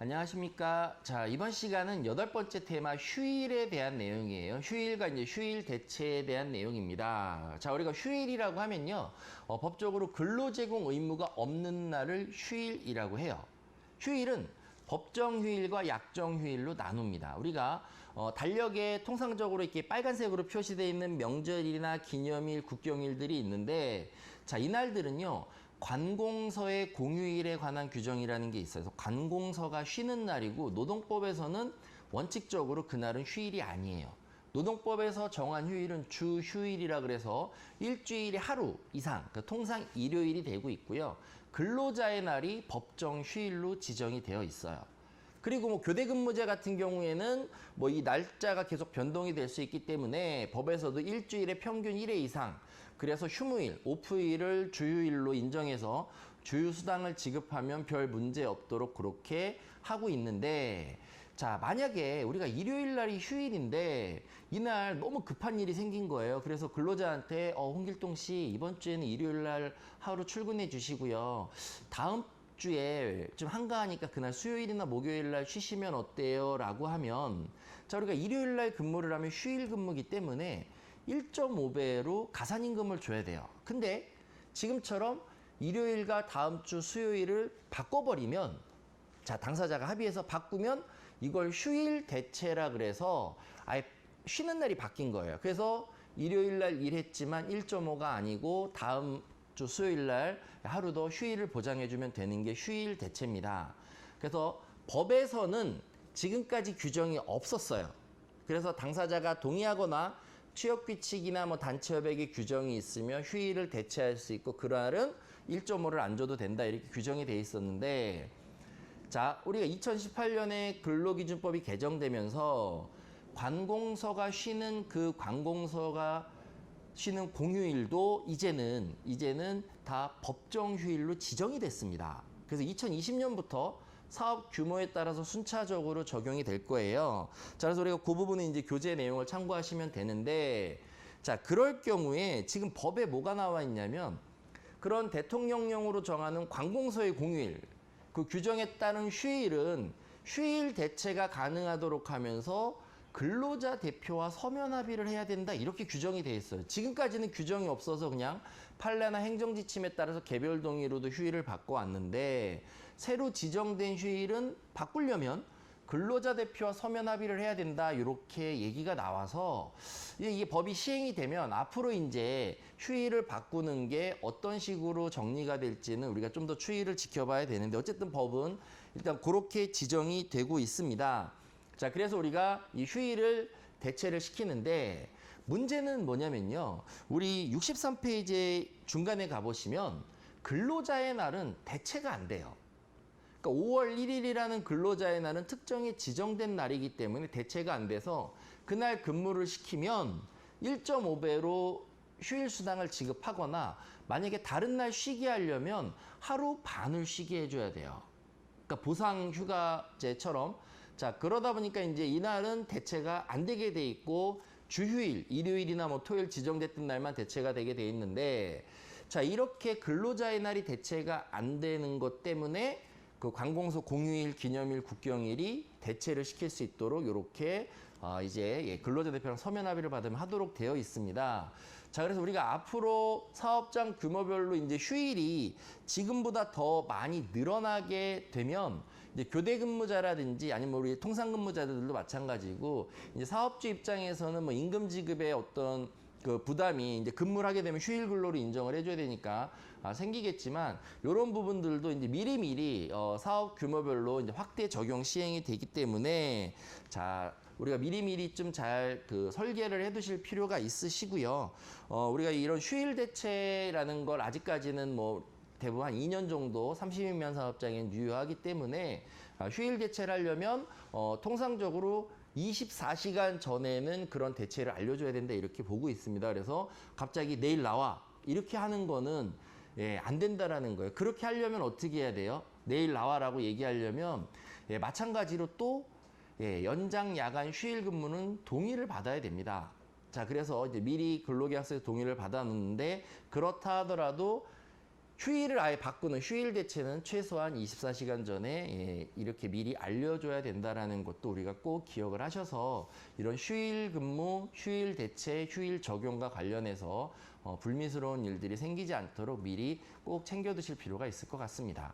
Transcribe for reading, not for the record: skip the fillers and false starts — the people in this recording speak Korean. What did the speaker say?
안녕하십니까. 자, 이번 시간은 8번째 테마 휴일에 대한 내용이에요. 휴일과 이제 휴일 대체에 대한 내용입니다. 자, 우리가 휴일이라고 하면요. 법적으로 근로제공 의무가 없는 날을 휴일이라고 해요. 휴일은 법정 휴일과 약정 휴일로 나눕니다. 우리가 달력에 통상적으로 이렇게 빨간색으로 표시되어 있는 명절이나 기념일, 국경일들이 있는데, 자, 이날들은요. 관공서의 공휴일에 관한 규정이라는 게 있어요. 그래서 관공서가 쉬는 날이고 노동법에서는 원칙적으로 그날은 휴일이 아니에요. 노동법에서 정한 휴일은 주휴일이라 그래서 일주일에 하루 이상, 그러니까 통상 일요일이 되고 있고요. 근로자의 날이 법정 휴일로 지정이 되어 있어요. 그리고 뭐 교대 근무제 같은 경우에는 뭐 이 날짜가 계속 변동이 될 수 있기 때문에 법에서도 일주일에 평균 1회 이상, 그래서 휴무일, 오프일을 주휴일로 인정해서 주휴수당을 지급하면 별 문제 없도록 그렇게 하고 있는데, 자, 만약에 우리가 일요일 날이 휴일인데 이날 너무 급한 일이 생긴 거예요. 그래서 근로자한테 홍길동 씨 이번 주에는 일요일 날 하루 출근해 주시고요. 다음 주에 좀 한가하니까 그날 수요일이나 목요일 날 쉬시면 어때요? 라고 하면, 자, 우리가 일요일 날 근무를 하면 휴일 근무기 때문에 1.5배로 가산임금을 줘야 돼요. 근데 지금처럼 일요일과 다음 주 수요일을 바꿔버리면, 자, 당사자가 합의해서 바꾸면 이걸 휴일 대체라 그래서 아예 쉬는 날이 바뀐 거예요. 그래서 일요일 날 일했지만 1.5가 아니고 다음 주 수요일 날 하루 더 휴일을 보장해주면 되는 게 휴일 대체입니다. 그래서 법에서는 지금까지 규정이 없었어요. 그래서 당사자가 동의하거나 취업규칙이나 뭐 단체협약의 규정이 있으면 휴일을 대체할 수 있고 그날은 1.5를 안 줘도 된다 이렇게 규정이 돼 있었는데, 자, 우리가 2018년에 근로기준법이 개정되면서 관공서가 쉬는 그 관공서가 쉬는 공휴일도 이제는 다 법정 휴일로 지정이 됐습니다. 그래서 2020년부터 사업 규모에 따라서 순차적으로 적용이 될 거예요. 자, 그래서 우리가 그 부분은 이제 교재 내용을 참고하시면 되는데, 자, 그럴 경우에 지금 법에 뭐가 나와 있냐면 그런 대통령령으로 정하는 관공서의 공휴일, 그 규정에 따른 휴일은 휴일 대체가 가능하도록 하면서 근로자 대표와 서면 합의를 해야 된다 이렇게 규정이 돼 있어요. 지금까지는 규정이 없어서 그냥 판례나 행정지침에 따라서 개별 동의로도 휴일을 바꿔왔는데, 새로 지정된 휴일은 바꾸려면 근로자 대표와 서면 합의를 해야 된다 이렇게 얘기가 나와서 이게 법이 시행이 되면 앞으로 이제 휴일을 바꾸는 게 어떤 식으로 정리가 될지는 우리가 좀 더 추이를 지켜봐야 되는데, 어쨌든 법은 일단 그렇게 지정이 되고 있습니다. 자, 그래서 우리가 이 휴일을 대체를 시키는데, 문제는 뭐냐면요. 우리 63페이지 중간에 가보시면 근로자의 날은 대체가 안 돼요. 그러니까 5월 1일이라는 근로자의 날은 특정히 지정된 날이기 때문에 대체가 안 돼서 그날 근무를 시키면 1.5배로 휴일 수당을 지급하거나, 만약에 다른 날 쉬게 하려면 하루 반을 쉬게 해줘야 돼요. 그러니까 보상 휴가제처럼. 자, 그러다 보니까 이제 이날은 대체가 안 되게 돼 있고 주휴일, 일요일이나 뭐 토요일 지정됐던 날만 대체가 되게 돼 있는데, 자, 이렇게 근로자의 날이 대체가 안 되는 것 때문에 그 관공서 공휴일, 기념일, 국경일이 대체를 시킬 수 있도록 이렇게 이제 근로자 대표랑 서면 합의를 받으면 하도록 되어 있습니다. 자, 그래서 우리가 앞으로 사업장 규모별로 이제 휴일이 지금보다 더 많이 늘어나게 되면 이제 교대 근무자라든지 아니면 우리 통상 근무자들도 마찬가지고, 이제 사업주 입장에서는 뭐 임금 지급의 어떤 그 부담이 이제 근무를 하게 되면 휴일 근로로 인정을 해줘야 되니까 생기겠지만, 이런 부분들도 이제 미리미리 사업 규모별로 이제 확대 적용 시행이 되기 때문에, 자, 우리가 미리미리 좀 잘 그 설계를 해 두실 필요가 있으시고요. 우리가 이런 휴일 대체라는 걸 아직까지는 뭐 대부분 한 2년 정도 30인면 사업장엔 유효하기 때문에 휴일 대체를 하려면 통상적으로 24시간 전에는 그런 대체를 알려줘야 된다 이렇게 보고 있습니다. 그래서 갑자기 내일 나와 이렇게 하는 거는 안 된다라는 거예요. 그렇게 하려면 어떻게 해야 돼요? 내일 나와라고 얘기하려면 마찬가지로 또 연장 야간 휴일 근무는 동의를 받아야 됩니다. 자, 그래서 이제 미리 근로계약서에서 동의를 받았는데, 그렇다 하더라도 휴일을 아예 바꾸는 휴일 대체는 최소한 24시간 전에 이렇게 미리 알려줘야 된다라는 것도 우리가 꼭 기억을 하셔서 이런 휴일 근무, 휴일 대체, 휴일 적용과 관련해서 불미스러운 일들이 생기지 않도록 미리 꼭 챙겨 두실 필요가 있을 것 같습니다.